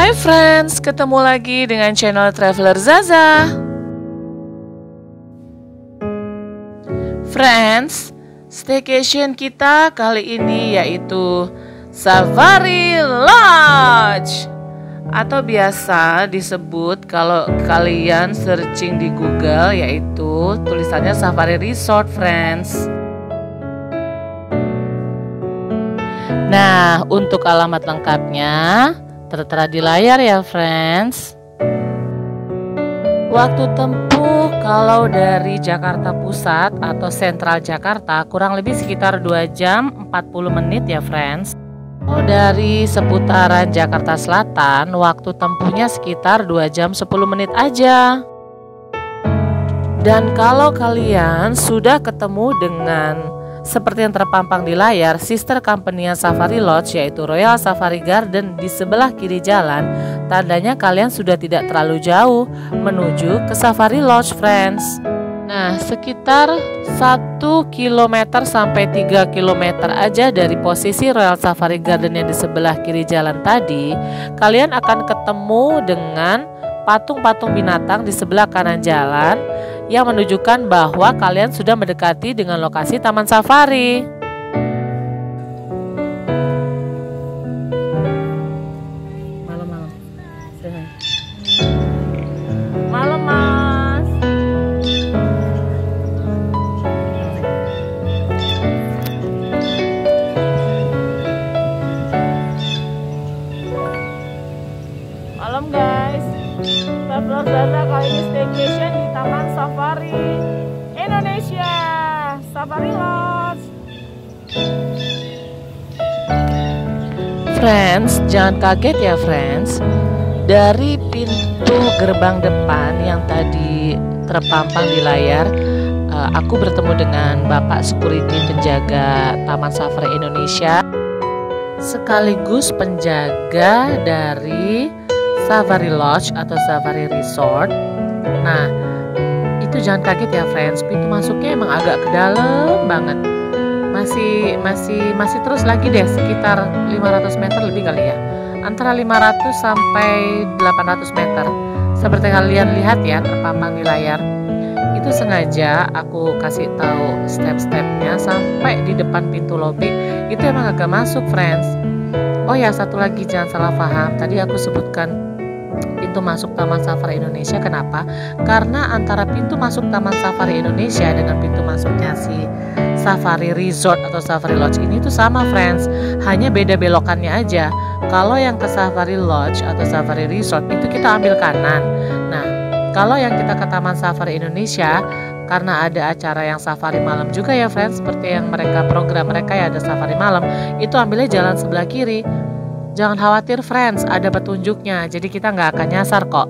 Hai friends, ketemu lagi dengan channel Traveler Zaza. Friends, staycation kita kali ini yaitu Safari Lodge, atau biasa disebut kalau kalian searching di Google yaitu tulisannya Safari Resort, friends. Nah, untuk alamat lengkapnya tertera di layar ya, friends. Waktu tempuh kalau dari Jakarta Pusat atau Sentral Jakarta kurang lebih sekitar 2 jam 40 menit ya, friends. Kalau dari seputaran Jakarta Selatan waktu tempuhnya sekitar 2 jam 10 menit aja. Dan kalau kalian sudah ketemu dengan seperti yang terpampang di layar, sister company Safari Lodge yaitu Royal Safari Garden di sebelah kiri jalan, tandanya kalian sudah tidak terlalu jauh menuju ke Safari Lodge, friends. Nah, sekitar 1 km sampai 3 km aja dari posisi Royal Safari Garden yang di sebelah kiri jalan tadi, kalian akan ketemu dengan patung-patung binatang di sebelah kanan jalan yang menunjukkan bahwa kalian sudah mendekati dengan lokasi Taman Safari. Malam-malam. Malam, Mas. Malam, guys. Traveler Zaza kali ini staycation di Taman Safari Indonesia, Safari Lodge. Friends, jangan kaget ya, friends. Dari pintu gerbang depan yang tadi terpampang di layar, aku bertemu dengan Bapak Security penjaga Taman Safari Indonesia, sekaligus penjaga dari Safari Lodge atau Safari Resort. Nah, itu jangan kaget ya, friends. Pintu masuknya emang agak ke dalam banget. Masih terus lagi deh, sekitar 500 meter lebih kali ya. Antara 500 sampai 800 meter. Seperti kalian lihat ya, terpampang di layar. Itu sengaja aku kasih tahu step-stepnya sampai di depan pintu lobi. Itu emang agak masuk, friends. Oh ya, satu lagi jangan salah paham. Tadi aku sebutkan pintu masuk Taman Safari Indonesia. Kenapa? Karena antara pintu masuk Taman Safari Indonesia dengan pintu masuknya si Safari Resort atau Safari Lodge ini tuh sama, friends. Hanya beda belokannya aja. Kalau yang ke Safari Lodge atau Safari Resort itu kita ambil kanan. Nah, kalau yang kita ke Taman Safari Indonesia, karena ada acara yang safari malam juga ya, friends, seperti yang program mereka ya ada safari malam, itu ambilnya jalan sebelah kiri. Jangan khawatir, friends, ada petunjuknya, jadi kita nggak akan nyasar kok.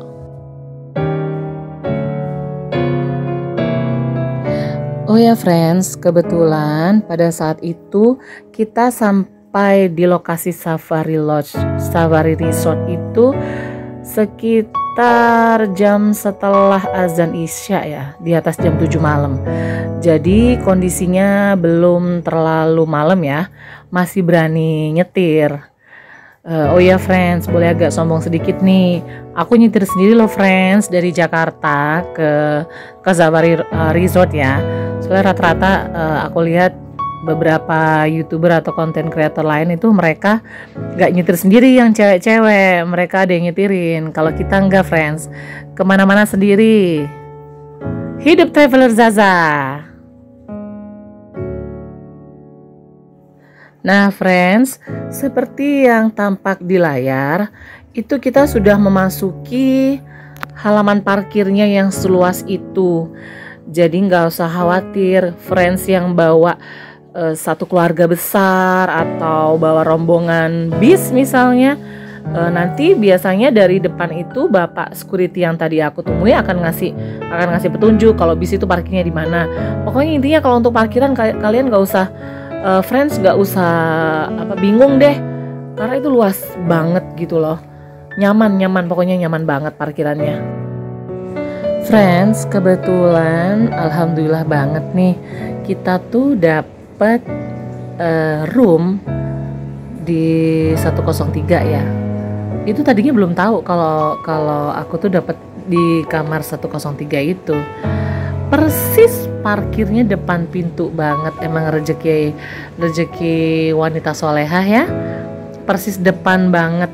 Oh ya, friends, kebetulan pada saat itu kita sampai di lokasi Safari Lodge, Safari Resort itu sekitar jam setelah azan Isya ya, di atas jam 7 malam. Jadi kondisinya belum terlalu malam ya, masih berani nyetir. Oh ya, friends, boleh agak sombong sedikit nih. Aku nyetir sendiri loh, friends, dari Jakarta ke Safari Resort ya. Soalnya rata-rata aku lihat beberapa YouTuber atau content creator lain itu mereka gak nyetir sendiri yang cewek-cewek. Mereka ada yang nyetirin. Kalau kita enggak, friends, kemana-mana sendiri. Hidup Traveler Zaza. Nah, friends, seperti yang tampak di layar, itu kita sudah memasuki halaman parkirnya yang seluas itu. Jadi nggak usah khawatir, friends yang bawa satu keluarga besar atau bawa rombongan bis misalnya, nanti biasanya dari depan itu Bapak security yang tadi aku temui akan ngasih petunjuk kalau bis itu parkirnya di mana. Pokoknya intinya kalau untuk parkiran kalian nggak usah friends, gak usah bingung deh, karena itu luas banget gitu loh. Nyaman, pokoknya nyaman banget parkirannya. Friends, kebetulan alhamdulillah banget nih, kita tuh dapet room di 103 ya. Itu tadinya belum tahu kalau aku tuh dapat di kamar 103 itu. Persis parkirnya depan pintu banget. Emang rezeki wanita solehah ya. Persis depan banget.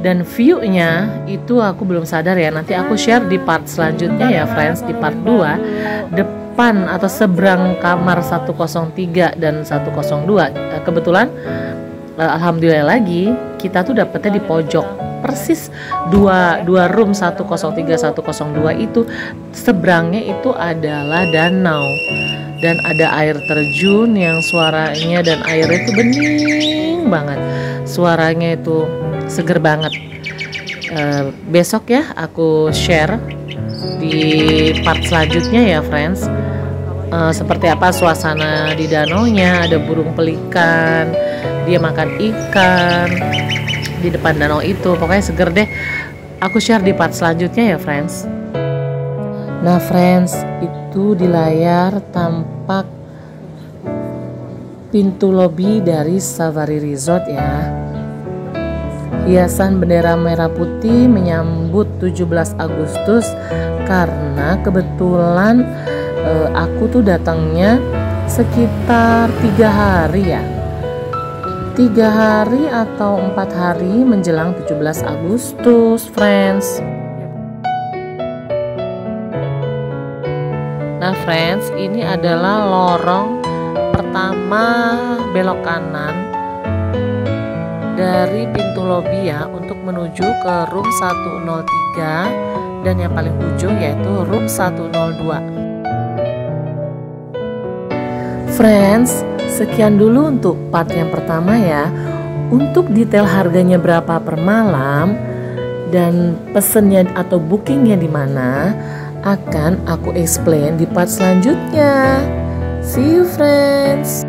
Dan view-nya itu aku belum sadar ya. Nanti aku share di part selanjutnya ya friends, di part 2. Depan atau seberang kamar 103 dan 102. Kebetulan alhamdulillah lagi kita tuh dapetnya di pojok, persis dua room 103 102 itu seberangnya itu adalah danau dan ada air terjun yang suaranya dan airnya itu bening banget, suaranya itu seger banget. Besok ya aku share di part selanjutnya ya friends, seperti apa suasana di danaunya, ada burung pelikan, dia makan ikan di depan danau itu, pokoknya seger deh. Aku share di part selanjutnya ya friends. Nah friends, itu di layar tampak pintu lobi dari Safari Resort ya. Hiasan bendera merah putih menyambut 17 Agustus karena kebetulan aku tuh datangnya sekitar 3 hari ya, 3 hari atau 4 hari menjelang 17 Agustus friends. Nah friends, ini adalah lorong pertama belok kanan dari pintu lobi ya, untuk menuju ke room 103 dan yang paling ujung yaitu room 102. Friends, sekian dulu untuk part yang pertama ya. Untuk detail harganya berapa per malam dan pesennya atau bookingnya di mana akan aku explain di part selanjutnya. See you friends.